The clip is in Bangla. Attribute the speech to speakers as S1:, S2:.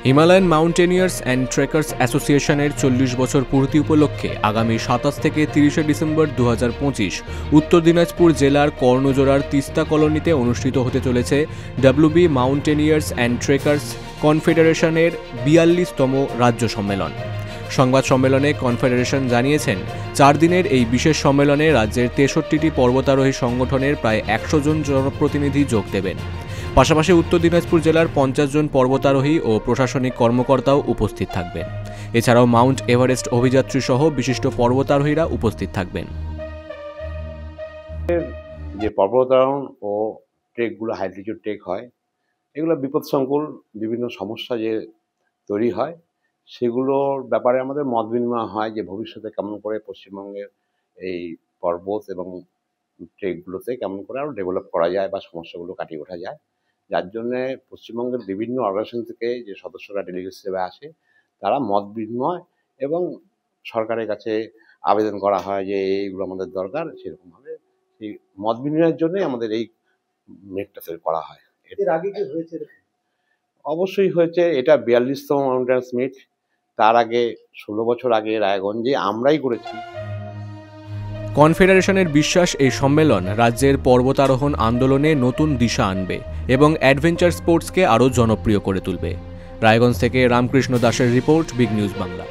S1: হিমালয়ান মাউন্টেনিয়ার্স অ্যান্ড ট্রেকার্স অ্যাসোসিয়েশনের 40 বছর পূর্তি উপলক্ষে আগামী 27 থেকে 30 ডিসেম্বর 2025 উত্তর দিনাজপুর জেলার কর্ণজোড়ার তিস্তা কলোনিতে অনুষ্ঠিত হতে চলেছে ডব্লিউবি মাউন্টেনিয়ার্স অ্যান্ড ট্রেকার্স কনফেডারেশনের 42তম রাজ্য সম্মেলন। সংবাদ সম্মেলনে কনফেডারেশন জানিয়েছেন, 4 দিনের এই বিশেষ সম্মেলনে রাজ্যের 63টি পর্বতারোহী সংগঠনের প্রায় 100 জন জনপ্রতিনিধি যোগ দেবেন। পাশাপাশি উত্তর দিনাজপুর জেলার 50 জন পর্বতারোহী ও প্রশাসনিক কর্মকর্তাও উপস্থিত থাকবেন। এছাড়াও মাউন্ট এভারেস্ট অভিযাত্রী সহ বিশিষ্ট পর্বতারোহীরা উপস্থিত থাকবেন।
S2: যে পর্বতারোহণ ও ট্রেকগুলো হাই অ্যালটিটিউড ট্রেক হয়, এগুলো বিপদসংকুল বিভিন্ন সমস্যা যে তৈরি হয় সেগুলোর ব্যাপারে আমাদের মত বিনিময় হয় যে ভবিষ্যতে কেমন করে পশ্চিমবঙ্গের এই পর্বত এবং ট্রেকগুলোতে কেমন করে আরও ডেভেলপ করা যায় বা সমস্যাগুলো কাটিয়ে ওঠা যায়। যার জন্যে পশ্চিমবঙ্গের বিভিন্ন অর্গানাইজেশন থেকে যে সদস্যরা ডেলিগেট হিসেবে আসে তারা মত বিনিময় এবং সরকারের কাছে আবেদন করা হয় যে এইগুলো আমাদের দরকার, সেরকমভাবে সেই মত বিনিময়ের জন্যই আমাদের এই মেটটা তৈরি করা হয়।
S3: এর আগে কি হয়েছে?
S2: অবশ্যই হয়েছে, এটা 42তম মাউন্টেনার্স মিট। তার আগে 16 বছর আগে রায়গঞ্জে আমরাই করেছি।
S1: কনফেডারেশনের বিশ্বাস, এই সম্মেলন রাজ্যের পর্বতারোহণ আন্দোলনে নতুন দিশা আনবে এবং অ্যাডভেঞ্চার স্পোর্টসকে আরও জনপ্রিয় করে তুলবে। রায়গঞ্জ থেকে রামকৃষ্ণ দাসের রিপোর্ট, বিগ নিউজ বাংলা।